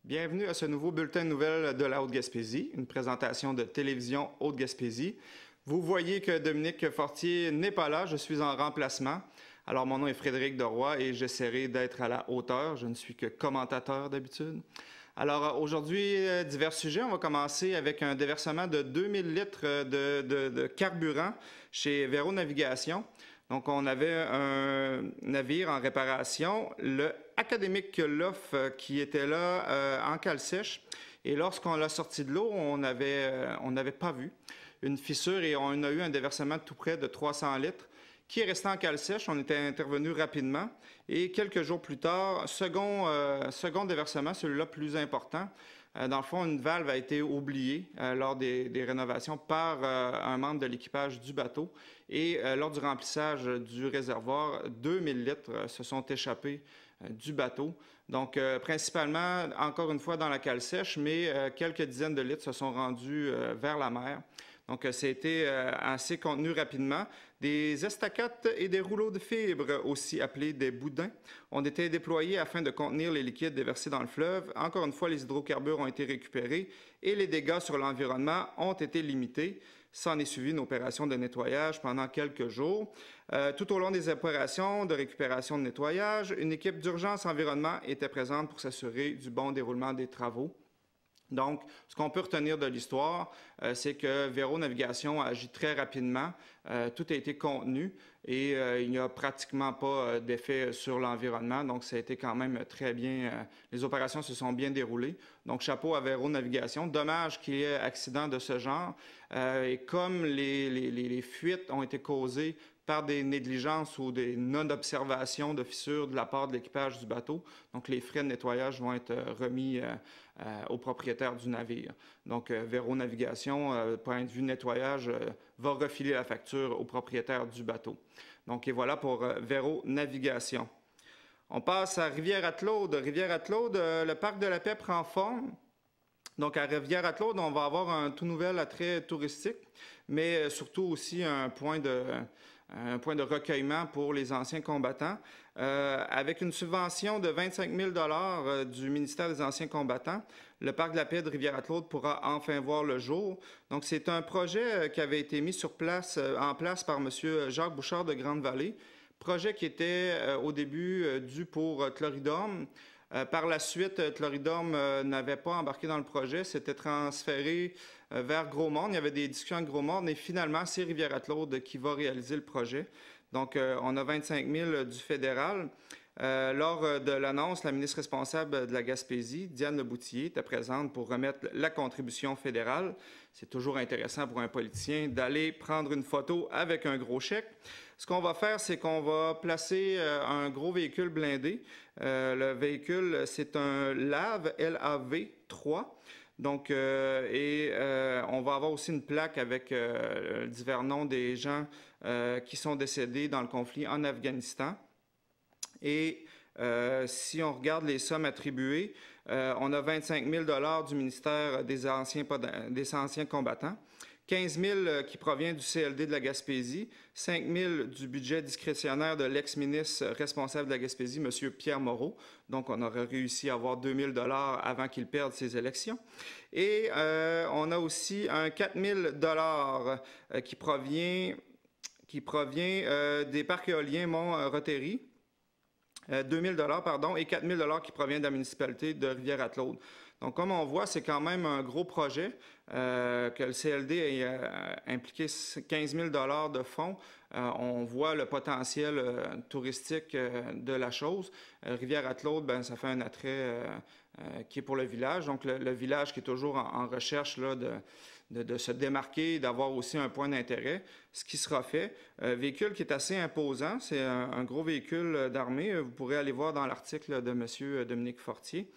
Bienvenue à ce nouveau bulletin de nouvelles de la Haute-Gaspésie, une présentation de Télévision Haute-Gaspésie. Vous voyez que Dominique Fortier n'est pas là, je suis en remplacement. Alors, mon nom est Frédéric Deroy et j'essaierai d'être à la hauteur. Je ne suis que commentateur d'habitude. Alors, aujourd'hui, divers sujets. On va commencer avec un déversement de 2000 litres de carburant chez Véro Navigation. Donc, on avait un navire en réparation, le Académique Lof, qui était là en cale sèche. Et lorsqu'on l'a sorti de l'eau, on n'avait pas vu une fissure et on a eu un déversement de tout près de 300 litres qui est resté en cale sèche. On était intervenu rapidement et quelques jours plus tard, second déversement, celui-là plus important. Dans le fond, une valve a été oubliée lors des rénovations par un membre de l'équipage du bateau. Et lors du remplissage du réservoir, 2000 litres se sont échappés du bateau. Donc, principalement, encore une fois, dans la cale sèche, mais quelques dizaines de litres se sont rendus vers la mer. Donc, ça a été assez contenu rapidement. Des estacades et des rouleaux de fibres, aussi appelés des boudins, ont été déployés afin de contenir les liquides déversés dans le fleuve. Encore une fois, les hydrocarbures ont été récupérés et les dégâts sur l'environnement ont été limités. S'en est suivi une opération de nettoyage pendant quelques jours. Tout au long des opérations de récupération de nettoyage, une équipe d'urgence environnement était présente pour s'assurer du bon déroulement des travaux. Donc, ce qu'on peut retenir de l'histoire, c'est que Véro Navigation a agi très rapidement. Tout a été contenu et il n'y a pratiquement pas d'effet sur l'environnement. Donc, ça a été quand même très bien. Les opérations se sont bien déroulées. Donc, chapeau à Véro Navigation. Dommage qu'il y ait accident de ce genre. Et comme les fuites ont été causées par des négligences ou des non-observations de fissures de la part de l'équipage du bateau. Donc, les frais de nettoyage vont être remis au propriétaire du navire. Donc, Véro Navigation, point de vue nettoyage, va refiler la facture au propriétaire du bateau. Donc, et voilà pour Véro Navigation. On passe à Rivière-Attelaude. Rivière-Attelaude, le parc de la Paix prend forme. Donc, à Rivière-Attelaude, on va avoir un tout nouvel attrait touristique, mais surtout aussi un point de recueillement pour les anciens combattants. Avec une subvention de 25 000 du ministère des Anciens combattants, le Parc de la Paix de Rivière-Attelaude pourra enfin voir le jour. Donc, c'est un projet qui avait été mis en place par M. Jacques Bouchard de Grande-Vallée, projet qui était au début dû pour Cloridorme. Par la suite, Cloridorme n'avait pas embarqué dans le projet, s'était transféré vers Gros-Morne. Il y avait des discussions avec Gros-Morne et finalement, c'est Rivière-Attelaude qui va réaliser le projet. Donc, on a 25 000 du fédéral. Lors de l'annonce, la ministre responsable de la Gaspésie, Diane Leboutillier, était présente pour remettre la contribution fédérale. C'est toujours intéressant pour un politicien d'aller prendre une photo avec un gros chèque. Ce qu'on va faire, c'est qu'on va placer un gros véhicule blindé. Le véhicule, c'est un LAV, L-A-V 3. Donc, on va avoir aussi une plaque avec divers noms des gens qui sont décédés dans le conflit en Afghanistan. Et si on regarde les sommes attribuées, on a 25 000 du ministère des anciens combattants, 15 000 qui provient du CLD de la Gaspésie, 5 000 du budget discrétionnaire de l'ex-ministre responsable de la Gaspésie, M. Pierre Moreau. Donc, on aurait réussi à avoir 2 000 avant qu'il perde ses élections. Et on a aussi un 4 000 qui provient des parcs éoliens Mont-Rotéry. 2 000 et 4 000 qui proviennent de la municipalité de Rivière-Attelaude. Donc, comme on voit, c'est quand même un gros projet que le CLD ait impliqué 15 000 de fonds. On voit le potentiel touristique de la chose. Rivière-Attelaude, ben, ça fait un attrait qui est pour le village. Donc, le village qui est toujours en recherche là, de se démarquer, d'avoir aussi un point d'intérêt, ce qui sera fait. Véhicule qui est assez imposant, c'est un gros véhicule d'armée. Vous pourrez aller voir dans l'article de M. Dominique Fortier.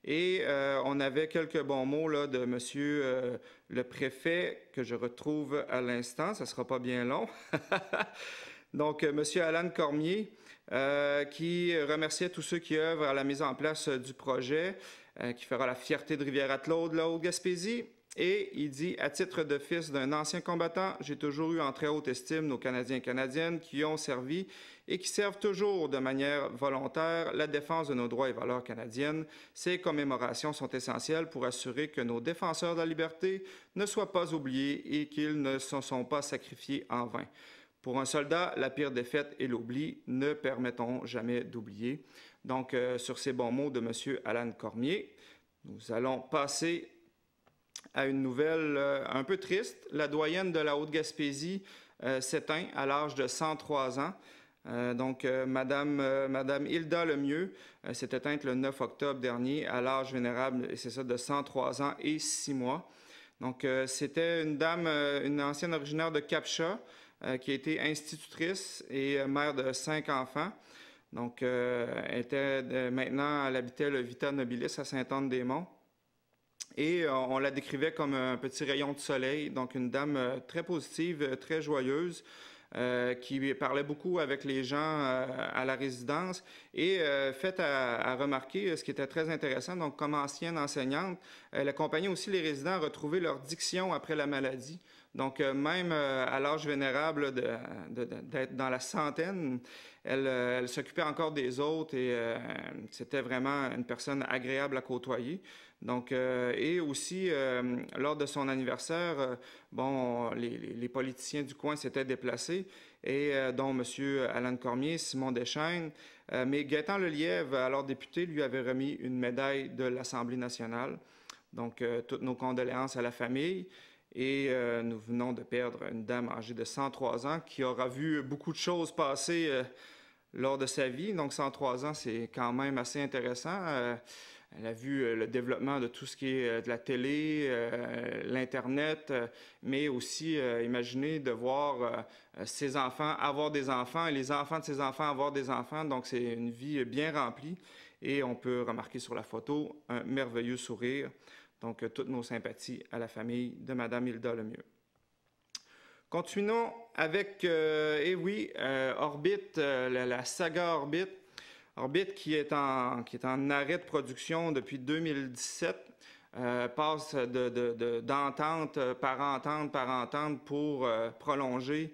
Et on avait quelques bons mots là, de M. Le préfet, que je retrouve à l'instant, ça ne sera pas bien long. Donc, M. Alan Cormier, qui remerciait tous ceux qui œuvrent à la mise en place du projet, qui fera la fierté de Rivière-Attelaude, la Haute-Gaspésie. Et il dit, à titre de fils d'un ancien combattant, j'ai toujours eu en très haute estime nos Canadiens et Canadiennes qui ont servi et qui servent toujours de manière volontaire la défense de nos droits et valeurs canadiennes. Ces commémorations sont essentielles pour assurer que nos défenseurs de la liberté ne soient pas oubliés et qu'ils ne se sont pas sacrifiés en vain. Pour un soldat, la pire défaite est l'oubli. Ne permettons jamais d'oublier. Donc, sur ces bons mots de M. Alan Cormier, nous allons passer à une nouvelle un peu triste. La doyenne de la Haute-Gaspésie s'éteint à l'âge de 103 ans. Madame Hilda Lemieux s'est éteinte le 9 octobre dernier à l'âge vénérable, et c'est ça, de 103 ans et 6 mois. Donc, c'était une dame, une ancienne originaire de Capcha, qui a été institutrice et mère de 5 enfants. Donc, maintenant, elle habitait le Vita Nobilis à Sainte-Anne-des-Monts. Et on la décrivait comme un petit rayon de soleil, donc une dame très positive, très joyeuse, qui parlait beaucoup avec les gens à la résidence et fait à remarquer ce qui était très intéressant. Donc, comme ancienne enseignante, elle accompagnait aussi les résidents à retrouver leur diction après la maladie. Donc, même à l'âge vénérable d'être dans la centaine, elle s'occupait encore des autres et c'était vraiment une personne agréable à côtoyer. Donc, et aussi, lors de son anniversaire, les politiciens du coin s'étaient déplacés, et dont M. Alan Cormier, Simon Deschênes, mais Gaétan Lelièvre, alors député, lui avait remis une médaille de l'Assemblée nationale. Donc, toutes nos condoléances à la famille. Et nous venons de perdre une dame âgée de 103 ans qui aura vu beaucoup de choses passer lors de sa vie. Donc, 103 ans, c'est quand même assez intéressant. Elle a vu le développement de tout ce qui est de la télé, l'Internet, mais aussi, imaginez de voir ses enfants avoir des enfants et les enfants de ses enfants avoir des enfants. Donc, c'est une vie bien remplie. Et on peut remarquer sur la photo un merveilleux sourire. Donc, toutes nos sympathies à la famille de Mme Hilda Lemieux. Continuons avec, Orbit, la saga Orbit. Orbit qui est en arrêt de production depuis 2017, passe d'entente par entente pour prolonger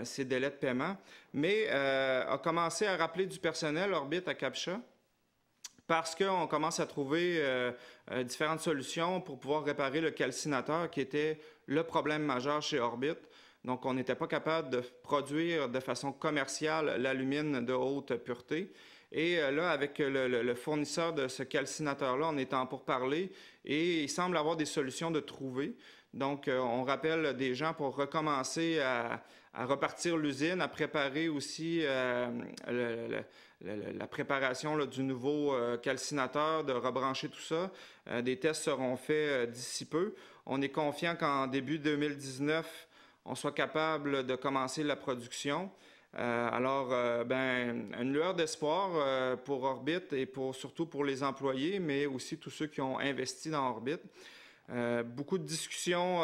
ses délais de paiement, mais a commencé à rappeler du personnel Orbit à Capcha, parce qu'on commence à trouver différentes solutions pour pouvoir réparer le calcinateur qui était le problème majeur chez Orbit. Donc, on n'était pas capable de produire de façon commerciale l'alumine de haute pureté. Et là, avec le fournisseur de ce calcinateur-là, on est en pourparlers et il semble avoir des solutions de trouver. Donc, on rappelle des gens pour recommencer à repartir l'usine, à préparer aussi la préparation là, du nouveau calcinateur, de rebrancher tout ça. Des tests seront faits d'ici peu. On est confiant qu'en début 2019, on soit capable de commencer la production. Une lueur d'espoir pour Orbit et surtout pour les employés, mais aussi tous ceux qui ont investi dans Orbit. Beaucoup de discussions,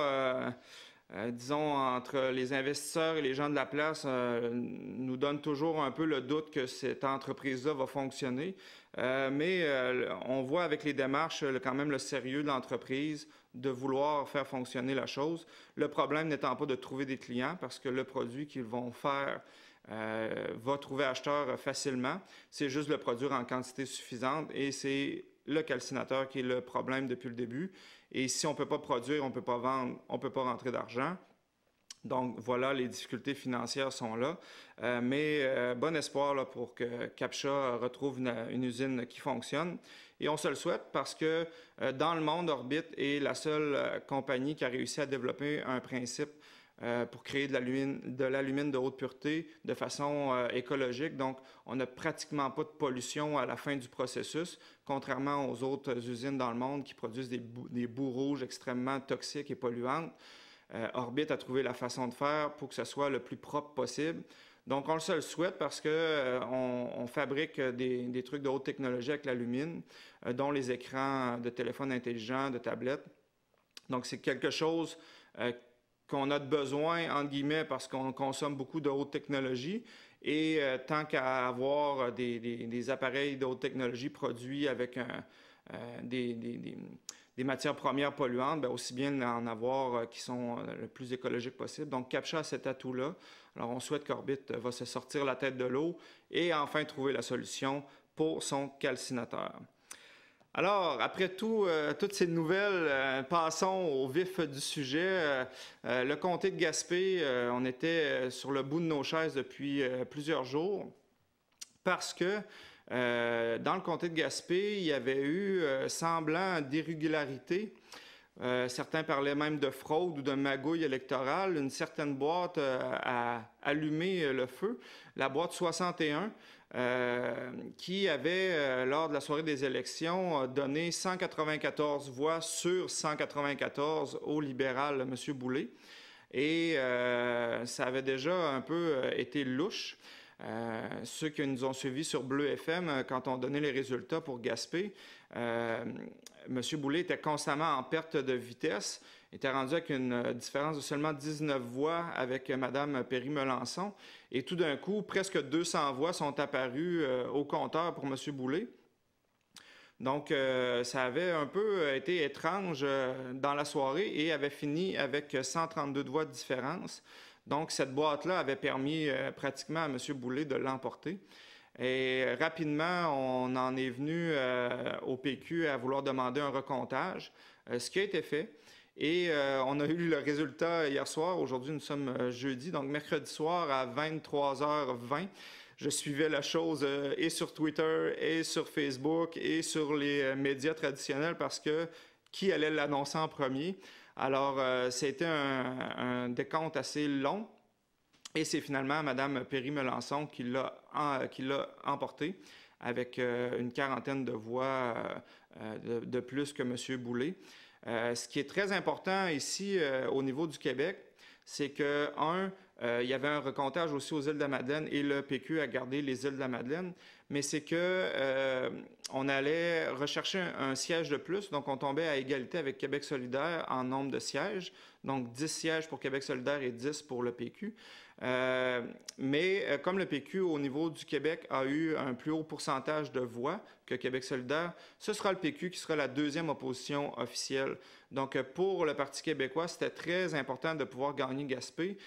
disons, entre les investisseurs et les gens de la place nous donnent toujours un peu le doute que cette entreprise-là va fonctionner. On voit avec les démarches quand même le sérieux de l'entreprise, de vouloir faire fonctionner la chose. Le problème n'étant pas de trouver des clients, parce que le produit qu'ils vont faire va trouver acheteur facilement. C'est juste le produire en quantité suffisante et c'est le calcinateur qui est le problème depuis le début. Et si on ne peut pas produire, on ne peut pas vendre, on ne peut pas rentrer d'argent. Donc, voilà, les difficultés financières sont là. Bon espoir là, pour que Capcha retrouve une usine qui fonctionne. Et on se le souhaite parce que dans le monde, Orbit est la seule compagnie qui a réussi à développer un principe pour créer de l'alumine de haute pureté de façon écologique. Donc, on n'a pratiquement pas de pollution à la fin du processus, contrairement aux autres usines dans le monde qui produisent des boues rouges extrêmement toxiques et polluantes. Orbit a trouvé la façon de faire pour que ce soit le plus propre possible. Donc, on se le souhaite parce qu'on fabrique des trucs de haute technologie avec l'alumine, dont les écrans de téléphones intelligents, de tablettes. Donc, c'est quelque chose qu'on a de besoin, entre guillemets, parce qu'on consomme beaucoup de haute technologie. Et tant qu'à avoir des appareils de haute technologie produits avec des matières premières polluantes, bien, aussi bien en avoir qui sont le plus écologiques possible. Donc, Captcha a cet atout-là. Alors, on souhaite qu'Orbit va se sortir la tête de l'eau et enfin trouver la solution pour son calcinateur. Alors, après toutes ces nouvelles, passons au vif du sujet. Le comté de Gaspé, on était sur le bout de nos chaises depuis plusieurs jours parce que dans le comté de Gaspé, il y avait eu semblant d'irrégularité. Certains parlaient même de fraude ou de magouille électorale. Une certaine boîte a allumé le feu, la boîte 61, qui avait, lors de la soirée des élections, donné 194 voix sur 194 au libéral M. Boulay. Et ça avait déjà un peu été louche. Ceux qui nous ont suivis sur Bleu FM, quand on donnait les résultats pour Gaspé, M. Boulay était constamment en perte de vitesse, était rendu avec une différence de seulement 19 voix avec Mme Perry-Melançon. Et tout d'un coup, presque 200 voix sont apparues au compteur pour M. Boulay. Donc, ça avait un peu été étrange dans la soirée et avait fini avec 132 voix de différence. Donc, cette boîte-là avait permis pratiquement à M. Boulay de l'emporter. Et rapidement, on en est venu au PQ à vouloir demander un recomptage, ce qui a été fait. Et on a eu le résultat hier soir. Aujourd'hui, nous sommes jeudi, donc mercredi soir à 23h20. Je suivais la chose et sur Twitter, et sur Facebook, et sur les médias traditionnels parce que qui allait l'annoncer en premier? Alors, c'était un décompte assez long. Et c'est finalement Mme Perry-Melançon qui l'a emporté avec une quarantaine de voix de plus que M. Boulay. Ce qui est très important ici au niveau du Québec, c'est que, il y avait un recomptage aussi aux îles de la Madeleine et le PQ a gardé les îles de la Madeleine, mais c'est que on allait rechercher un siège de plus, donc on tombait à égalité avec Québec solidaire en nombre de sièges, donc 10 sièges pour Québec solidaire et 10 pour le PQ. Mais comme le PQ au niveau du Québec a eu un plus haut pourcentage de voix que Québec solidaire, ce sera le PQ qui sera la deuxième opposition officielle. Donc pour le Parti québécois, c'était très important de pouvoir gagner Gaspé.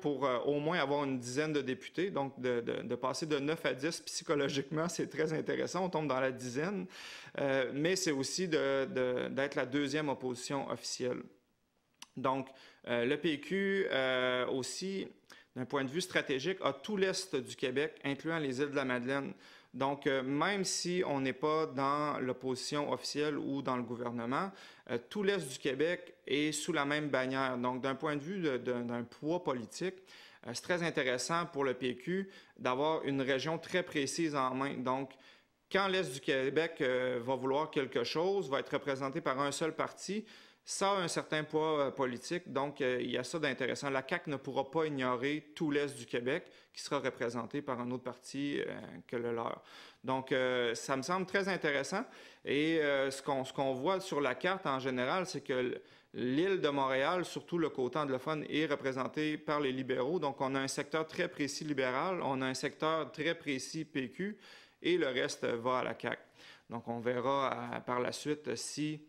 Pour au moins avoir une dizaine de députés, donc de passer de 9 à 10 psychologiquement, c'est très intéressant, on tombe dans la dizaine, mais c'est aussi d'être la deuxième opposition officielle. Donc, le PQ aussi, d'un point de vue stratégique, a tout l'Est du Québec, incluant les îles de la Madeleine. Donc, même si on n'est pas dans l'opposition officielle ou dans le gouvernement, tout l'Est du Québec est sous la même bannière. Donc, d'un point de vue d'un poids politique, c'est très intéressant pour le PQ d'avoir une région très précise en main. Donc, quand l'Est du Québec va vouloir quelque chose, va être représenté par un seul parti, ça a un certain poids politique, donc il y a ça d'intéressant. La CAQ ne pourra pas ignorer tout l'Est du Québec qui sera représenté par un autre parti que le leur. Donc, ça me semble très intéressant. Et ce qu'on voit sur la carte en général, c'est que l'île de Montréal, surtout le côté anglophone, est représenté par les libéraux. Donc, on a un secteur très précis libéral, on a un secteur très précis PQ, et le reste va à la CAQ. Donc, on verra par la suite si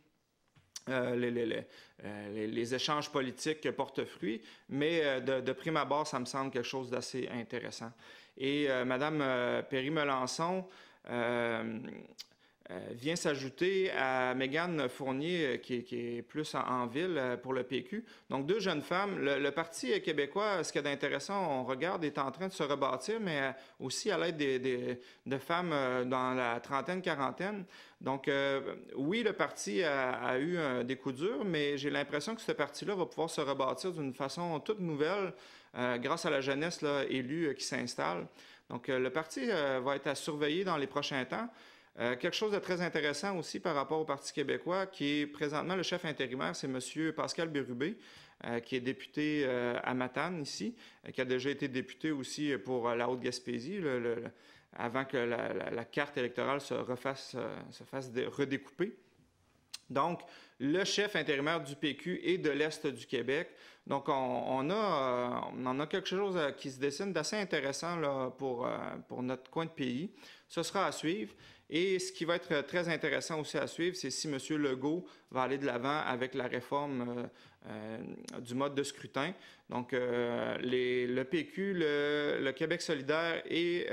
les échanges politiques portent fruit, mais de prime abord, ça me semble quelque chose d'assez intéressant. Et Mme Perry-Melançon vient s'ajouter à Mégane Fournier, qui est plus en ville pour le PQ. Donc, deux jeunes femmes. Le Parti québécois, ce qui est intéressant, on regarde, est en train de se rebâtir, mais aussi à l'aide de femmes dans la trentaine, quarantaine. Donc, oui, le parti a eu des coups durs, mais j'ai l'impression que ce parti-là va pouvoir se rebâtir d'une façon toute nouvelle grâce à la jeunesse là, élue qui s'installe. Donc, le parti va être à surveiller dans les prochains temps. Quelque chose de très intéressant aussi par rapport au Parti québécois, qui est présentement le chef intérimaire, c'est M. Pascal Bérubé, qui est député à Matane ici, qui a déjà été député aussi pour la Haute-Gaspésie, avant que la carte électorale se fasse redécouper. Donc, le chef intérimaire du PQ et de l'Est du Québec. Donc, on en a quelque chose qui se dessine d'assez intéressant là, pour notre coin de pays. Ce sera à suivre. Et ce qui va être très intéressant aussi à suivre, c'est si M. Legault va aller de l'avant avec la réforme du mode de scrutin. Donc, le PQ, le Québec solidaire et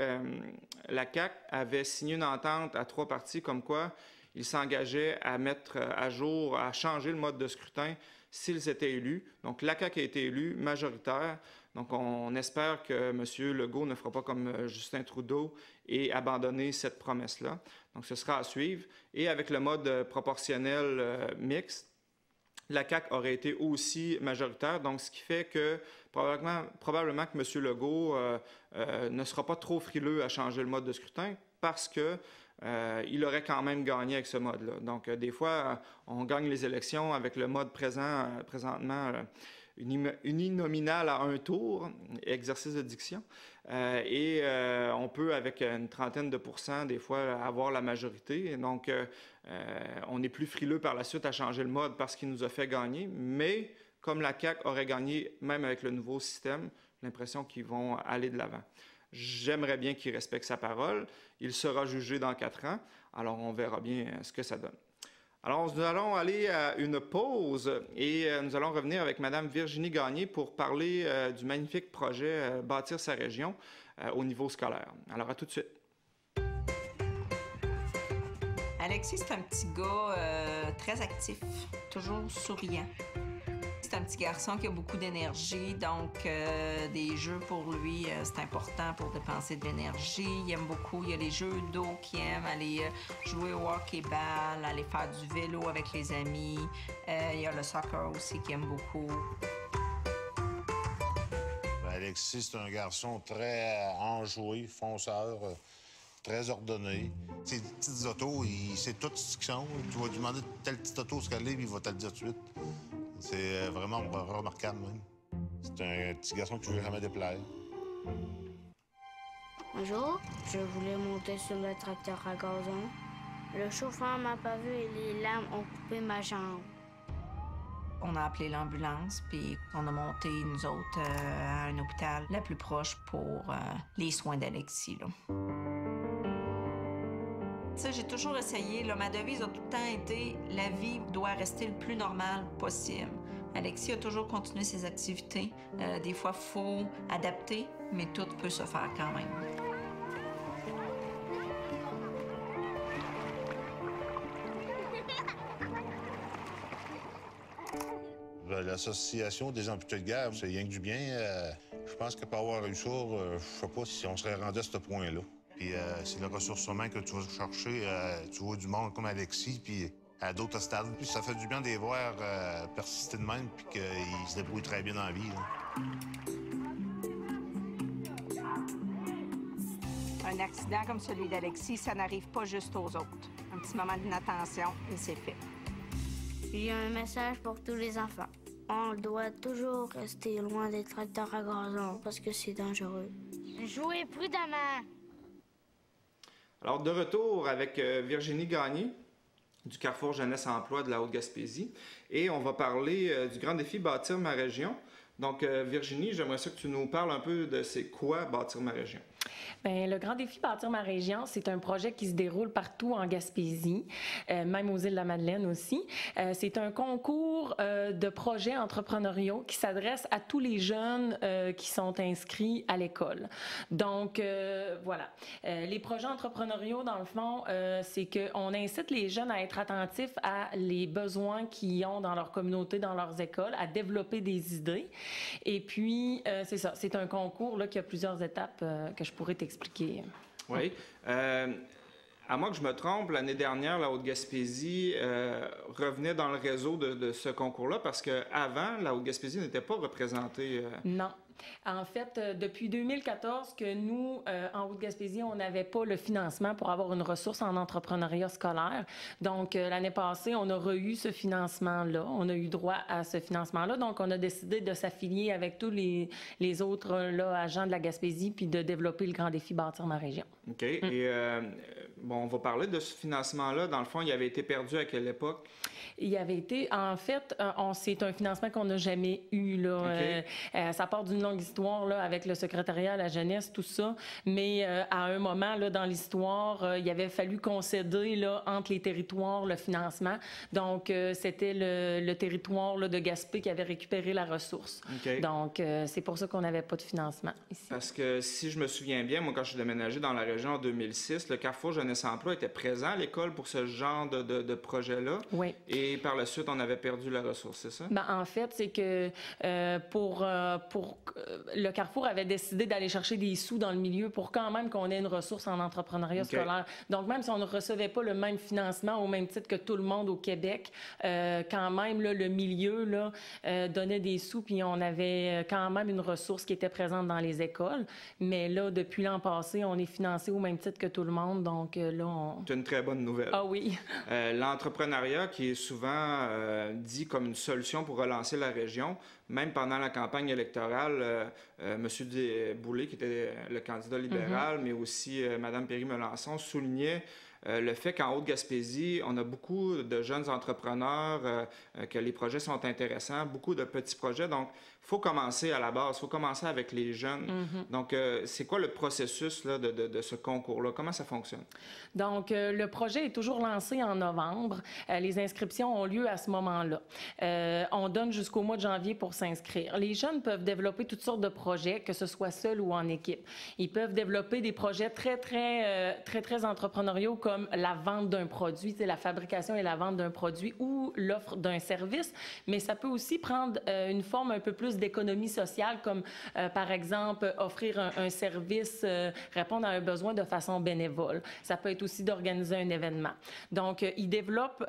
la CAQ avaient signé une entente à 3 partis comme quoi ils s'engageaient à mettre à jour, à changer le mode de scrutin s'ils étaient élus. Donc, la CAQ a été élue majoritaire. Donc, on espère que M. Legault ne fera pas comme Justin Trudeau et abandonner cette promesse-là. Donc, ce sera à suivre. Et avec le mode proportionnel mixte, la CAQ aurait été aussi majoritaire. Donc, ce qui fait que probablement que M. Legault ne sera pas trop frileux à changer le mode de scrutin parce que il aurait quand même gagné avec ce mode-là. Donc, des fois, on gagne les élections avec le mode présentement, uninominal à un tour, exercice de diction, et on peut, avec une trentaine de pourcents, des fois, avoir la majorité. Donc, on est plus frileux par la suite à changer le mode parce qu'il nous a fait gagner, mais comme la CAQ aurait gagné, même avec le nouveau système, j'ai l'impression qu'ils vont aller de l'avant. J'aimerais bien qu'il respecte sa parole. Il sera jugé dans 4 ans. Alors, on verra bien ce que ça donne. Alors, nous allons aller à une pause et nous allons revenir avec Mme Virginie Gagné pour parler du magnifique projet Bâtir sa région au niveau scolaire. Alors, à tout de suite. Alexis, c'est un petit gars très actif, toujours souriant. C'est un petit garçon qui a beaucoup d'énergie, donc des jeux pour lui, c'est important pour dépenser de l'énergie. Il aime beaucoup, il y a les jeux d'eau qu'il aime, aller jouer au hockey-ball, aller faire du vélo avec les amis. Il y a le soccer aussi qu'il aime beaucoup. Alexis, c'est un garçon très enjoué, fonceur, très ordonné. Ces petites autos, il sait tout ce qu'ils sont. Tu vas lui demander telle petite auto ce qu'elle est, puis il va te le dire tout de suite. C'est vraiment remarquable, même. C'est un petit garçon qui ne veut jamais déplaire. Un jour, je voulais monter sur le tracteur à gazon. Le chauffeur m'a pas vu et les lames ont coupé ma jambe. On a appelé l'ambulance, puis on a monté, nous autres, à un hôpital le plus proche pour les soins d'Alexis, là. Tu sais, j'ai toujours essayé, là, ma devise a tout le temps été « la vie doit rester le plus normal possible ». Alexis a toujours continué ses activités. Des fois, il faut adapter, mais tout peut se faire quand même. L'Association des amputés de guerre, c'est rien que du bien. Je pense que pour avoir eu ça, je sais pas si on serait rendu à ce point-là. Puis c'est le ressources humaines que tu vas chercher. Tu vois du monde comme Alexis, puis à d'autres stades. Puis ça fait du bien de les voir persister de même, puis qu'ils se débrouillent très bien dans la vie, là. Un accident comme celui d'Alexis, ça n'arrive pas juste aux autres. Un petit moment d'inattention et c'est fait. J'ai un message pour tous les enfants. On doit toujours rester loin des tracteurs à gazon parce que c'est dangereux. Jouez prudemment. Alors, de retour avec Virginie Gagné du Carrefour Jeunesse Emploi de la Haute-Gaspésie. Et on va parler du grand défi Bâtir ma région. Donc, Virginie, j'aimerais ça que tu nous parles un peu de c'est quoi Bâtir ma région. Bien, le grand défi Bâtir ma région, c'est un projet qui se déroule partout en Gaspésie, même aux îles de la Madeleine aussi. C'est un concours de projets entrepreneuriaux qui s'adresse à tous les jeunes qui sont inscrits à l'école. Donc, voilà. Les projets entrepreneuriaux, dans le fond, c'est qu'on incite les jeunes à être attentifs à les besoins qu'ils ont dans leur communauté, dans leurs écoles, à développer des idées. Et puis, c'est ça, c'est un concours là, qui a plusieurs étapes que je pourrais t'expliquer. Oui. À moins que je me trompe, l'année dernière, la Haute-Gaspésie revenait dans le réseau de ce concours-là parce qu'avant, la Haute-Gaspésie n'était pas représentée. Non. En fait, depuis 2014 que nous, en Haute-Gaspésie, on n'avait pas le financement pour avoir une ressource en entrepreneuriat scolaire. Donc, l'année passée, on a eu ce financement-là. On a eu droit à ce financement-là. Donc, on a décidé de s'affilier avec tous les autres là, agents de la Gaspésie puis de développer le grand défi Bâtir ma région. OK. Et bon, on va parler de ce financement-là. Dans le fond, il avait été perdu à quelle époque? Il avait été, en fait, c'est un financement qu'on n'a jamais eu. Là. Okay. Ça part d'une longue histoire là, avec le secrétariat à la jeunesse, tout ça. Mais à un moment là, dans l'histoire, il avait fallu concéder là, entre les territoires le financement. Donc, c'était le territoire là, de Gaspé qui avait récupéré la ressource. Okay. Donc, c'est pour ça qu'on n'avait pas de financement ici. Parce que si je me souviens bien, moi, quand je suis déménagé dans la région en 2006, le Carrefour Jeunesse Emploi était présent à l'école pour ce genre de projet-là. Oui. Et par la suite, on avait perdu la ressource, c'est ça? Ben, en fait, c'est que le Carrefour avait décidé d'aller chercher des sous dans le milieu pour quand même qu'on ait une ressource en entrepreneuriat scolaire. Donc, même si on ne recevait pas le même financement au même titre que tout le monde au Québec, quand même, là, le milieu là, donnait des sous, puis on avait quand même une ressource qui était présente dans les écoles. Mais là, depuis l'an passé, on est financé au même titre que tout le monde. Donc, là, C'est une très bonne nouvelle. Ah oui. L'entrepreneuriat qui est souvent dit comme une solution pour relancer la région. Même pendant la campagne électorale, M. Boulay, qui était le candidat libéral, mais aussi Mme Péry-Melançon, soulignait le fait qu'en Haute-Gaspésie, on a beaucoup de jeunes entrepreneurs, que les projets sont intéressants, beaucoup de petits projets. Donc, il faut commencer à la base, il faut commencer avec les jeunes. Donc, c'est quoi le processus là, de ce concours-là? Comment ça fonctionne? Donc, le projet est toujours lancé en novembre. Les inscriptions ont lieu à ce moment-là. On donne jusqu'au mois de janvier pour s'inscrire. Les jeunes peuvent développer toutes sortes de projets, que ce soit seuls ou en équipe. Ils peuvent développer des projets très entrepreneuriaux comme la vente d'un produit, la fabrication et la vente d'un produit ou l'offre d'un service, mais ça peut aussi prendre une forme un peu plus d'économie sociale, comme par exemple offrir un service, répondre à un besoin de façon bénévole. Ça peut être aussi d'organiser un événement. Donc, ils développent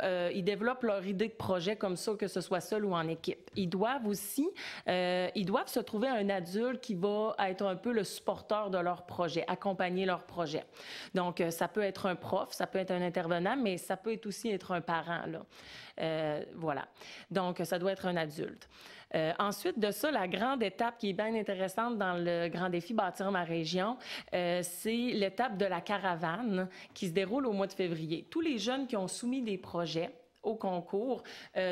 leur idée de projet comme ça, que ce soit seul ou en équipe. Ils doivent se trouver un adulte qui va être un peu le supporteur de leur projet, accompagner leur projet. Donc, ça peut être un prof, ça peut être un intervenant, mais ça peut aussi être un parent, là. Voilà. Donc, ça doit être un adulte. Ensuite de ça, la grande étape qui est bien intéressante dans le grand défi Bâtir ma région, c'est l'étape de la caravane qui se déroule au mois de février. Tous les jeunes qui ont soumis des projets au concours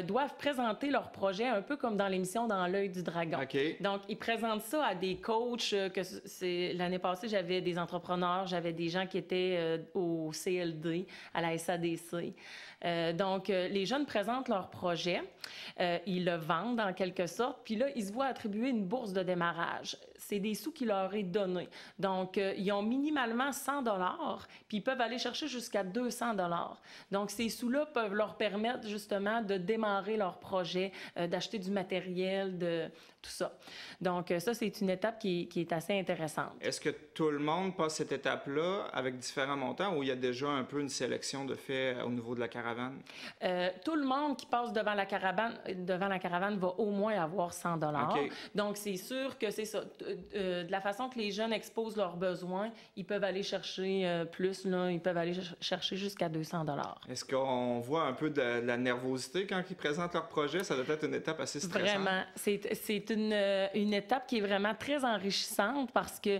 doivent présenter leur projet un peu comme dans l'émission Dans l'œil du dragon. Okay. Donc, ils présentent ça à des coachs. L'année passée, j'avais des entrepreneurs, j'avais des gens qui étaient au CLD, à la SADC. Donc, les jeunes présentent leur projet, ils le vendent en quelque sorte, puis là, ils se voient attribuer une bourse de démarrage. C'est des sous qui leur est donné. Donc, ils ont minimalement 100 $, puis ils peuvent aller chercher jusqu'à 200 $. Donc, ces sous-là peuvent leur permettre justement de démarrer leur projet, d'acheter du matériel, de tout ça. Donc, ça, c'est une étape qui est assez intéressante. Est-ce que tout le monde passe cette étape-là avec différents montants ou il y a déjà un peu une sélection de fait au niveau de la caravane? Tout le monde qui passe devant la caravane va au moins avoir 100 $. Okay. Donc, c'est sûr que c'est ça. De la façon que les jeunes exposent leurs besoins, ils peuvent aller chercher plus, là, ils peuvent aller chercher jusqu'à 200 $. Est-ce qu'on voit un peu de la nervosité quand ils présentent leur projet? Ça doit être une étape assez stressante. Vraiment. C'est une étape qui est vraiment très enrichissante parce que,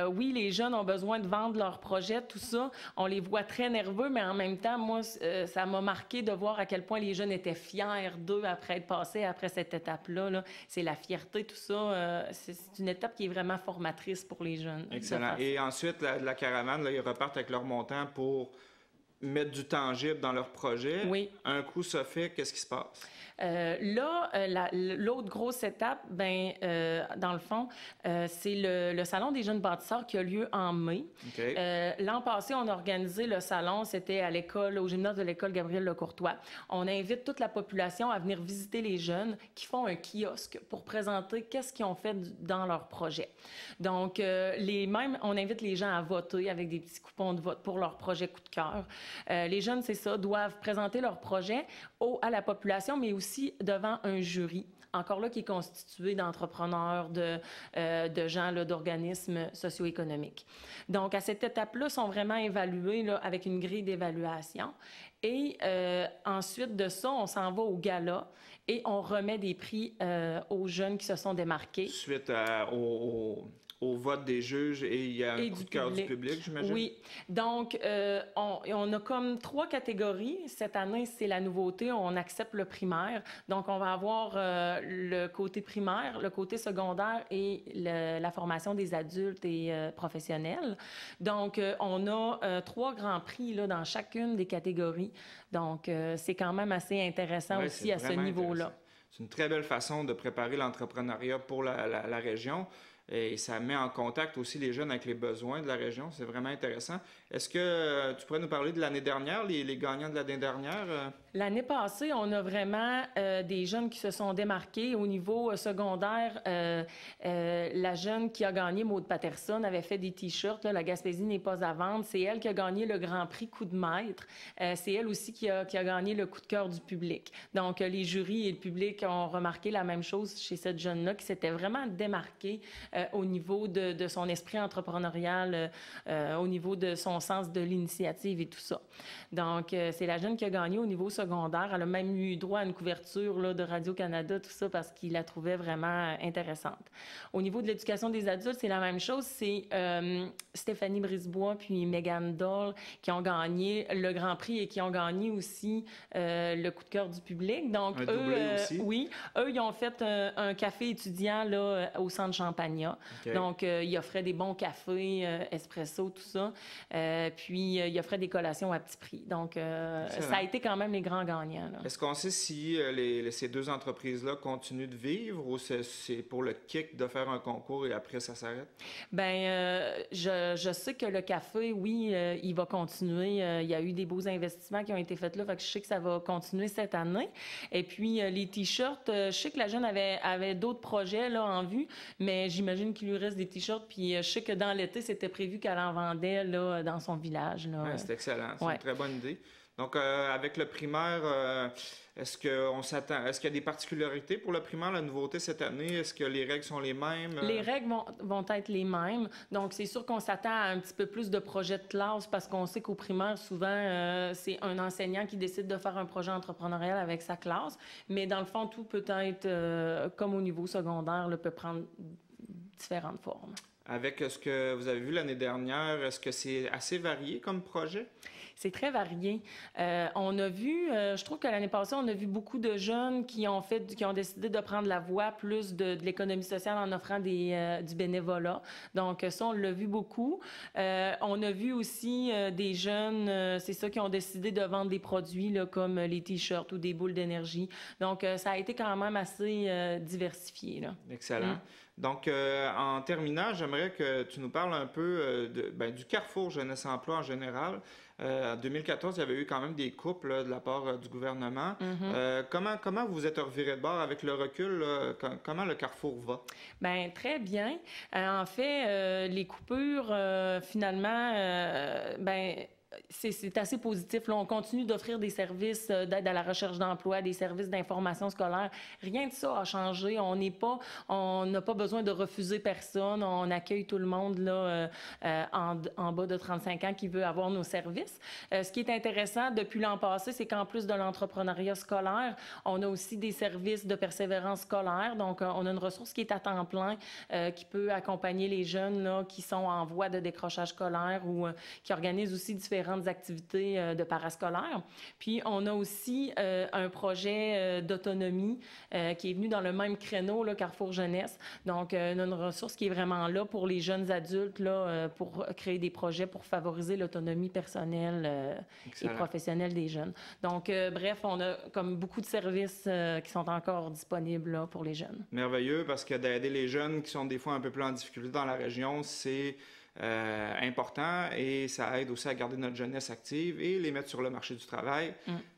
oui, les jeunes ont besoin de vendre leur projet, tout ça. On les voit très nerveux, mais en même temps, moi, ça m'a marqué de voir à quel point les jeunes étaient fiers d'eux après être passés après cette étape-là. Là. C'est la fierté, tout ça. C'est une étape qui est vraiment formatrice pour les jeunes. Excellent. Et ensuite, la caravane, là, ils repartent avec leur montant pour mettre du tangible dans leur projet. Oui. Un coup ça fait, qu'est-ce qui se passe? L'autre grosse étape, dans le fond, c'est le Salon des jeunes bâtisseurs qui a lieu en mai. Okay. L'an passé, on a organisé le salon, c'était au gymnase de l'école Gabriel-Lecourtois. On invite toute la population à venir visiter les jeunes qui font un kiosque pour présenter qu'est-ce qu'ils ont fait dans leur projet. Donc, on invite les gens à voter avec des petits coupons de vote pour leur projet coup de cœur. Les jeunes, c'est ça, doivent présenter leur projet à la population, mais aussi devant un jury. encore là, qui est constitué d'entrepreneurs, de gens, là, d'organismes socio-économiques. Donc, à cette étape-là, sont vraiment évalués là, avec une grille d'évaluation. Et ensuite de ça, on s'en va au gala et on remet des prix aux jeunes qui se sont démarqués. Suite au vote des juges et il y a un coup de cœur du public, j'imagine? Oui. Donc, on a comme 3 catégories. Cette année, c'est la nouveauté. On accepte le primaire. Donc, on va avoir le côté primaire, le côté secondaire et la formation des adultes et professionnels. Donc, on a 3 grands prix là, dans chacune des catégories. Donc, c'est quand même assez intéressant aussi à ce niveau-là. C'est une très belle façon de préparer l'entrepreneuriat pour la région. Et ça met en contact aussi les jeunes avec les besoins de la région. C'est vraiment intéressant. Est-ce que tu pourrais nous parler de l'année dernière, les gagnants de l'année dernière? L'année passée, on a vraiment des jeunes qui se sont démarqués. Au niveau secondaire, la jeune qui a gagné, Maude Patterson, avait fait des T-shirts. La Gaspésie n'est pas à vendre. C'est elle qui a gagné le Grand Prix Coup de maître. C'est elle aussi qui a gagné le coup de cœur du public. Donc, les jurys et le public ont remarqué la même chose chez cette jeune-là qui s'était vraiment démarquée au niveau de son esprit entrepreneurial, au niveau de son sens de l'initiative et tout ça. Donc, c'est la jeune qui a gagné au niveau secondaire. Elle a même eu droit à une couverture là, de Radio-Canada, tout ça, parce qu'il la trouvait vraiment intéressante. Au niveau de l'éducation des adultes, c'est la même chose. C'est Stéphanie Brisebois puis Megan Doll qui ont gagné le Grand Prix et qui ont gagné aussi le coup de cœur du public. Donc, eux, oui, eux, ils ont fait un café étudiant là, au centre Champagnat. Okay. Donc, ils offraient des bons cafés, espresso, tout ça. Puis, ils offraient des collations à petit prix. Donc, ça a été quand même les grands gagnants. Là. Est-ce qu'on sait si ces 2 entreprises-là continuent de vivre ou c'est pour le kick de faire un concours et après, ça s'arrête? Bien, je sais que le café, oui, il va continuer. Il y a eu des beaux investissements qui ont été faits là. Fait que je sais que ça va continuer cette année. Et puis, les T-shirts, je sais que la jeune avait d'autres projets là, en vue, mais j'imagine qu'il lui reste des T-shirts. Puis, je sais que dans l'été, c'était prévu qu'elle en vendait là, dans son village. Là. Ouais, c'est excellent. C'est une très bonne idée. Donc, avec le primaire, est-ce qu'il y a des particularités pour le primaire, la nouveauté cette année? Est-ce que les règles sont les mêmes? Les règles vont être les mêmes. Donc, c'est sûr qu'on s'attend à un petit peu plus de projets de classe parce qu'on sait qu'au primaire, souvent, c'est un enseignant qui décide de faire un projet entrepreneurial avec sa classe. Mais dans le fond, tout peut être, comme au niveau secondaire, peut prendre différentes formes. Avec ce que vous avez vu l'année dernière, est-ce que c'est assez varié comme projet? C'est très varié. On a vu, je trouve que l'année passée, on a vu beaucoup de jeunes qui ont décidé de prendre la voie plus de l'économie sociale en offrant du bénévolat. Donc, ça, on l'a vu beaucoup. On a vu aussi des jeunes, c'est ça, qui ont décidé de vendre des produits là, comme les T-shirts ou des boules d'énergie. Donc, ça a été quand même assez diversifié. Là. Excellent. Donc, en terminant, j'aimerais que tu nous parles un peu du Carrefour Jeunesse Emploi en général. En 2014, il y avait eu quand même des coupes là, de la part du gouvernement. Comment vous êtes reviré de bord avec le recul? Comment le Carrefour va? Bien, très bien. En fait, les coupures, finalement, c'est assez positif. Là, on continue d'offrir des services d'aide à la recherche d'emploi, des services d'information scolaire. Rien de ça a changé. On n'a pas besoin de refuser personne. On accueille tout le monde là, en bas de 35 ans qui veut avoir nos services. Ce qui est intéressant depuis l'an passé, c'est qu'en plus de l'entrepreneuriat scolaire, on a aussi des services de persévérance scolaire. Donc, on a une ressource qui est à temps plein, qui peut accompagner les jeunes là, qui sont en voie de décrochage scolaire ou qui organisent aussi différentes activités de parascolaire. Puis, on a aussi un projet d'autonomie qui est venu dans le même créneau, là, Carrefour Jeunesse. Donc, une ressource qui est vraiment là pour les jeunes adultes, là, pour créer des projets pour favoriser l'autonomie personnelle et professionnelle des jeunes. Donc, bref, on a comme beaucoup de services qui sont encore disponibles là, pour les jeunes. Merveilleux, parce que d'aider les jeunes qui sont des fois un peu plus en difficulté dans la région, c'est important et ça aide aussi à garder notre jeunesse active et les mettre sur le marché du travail.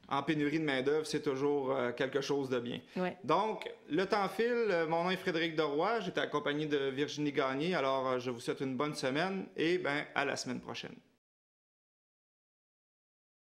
En pénurie de main-d'œuvre, c'est toujours quelque chose de bien. Ouais. Donc, le temps file. Mon nom est Frédéric Doroy. J'étais accompagné de Virginie Gagné. Alors, je vous souhaite une bonne semaine et à la semaine prochaine.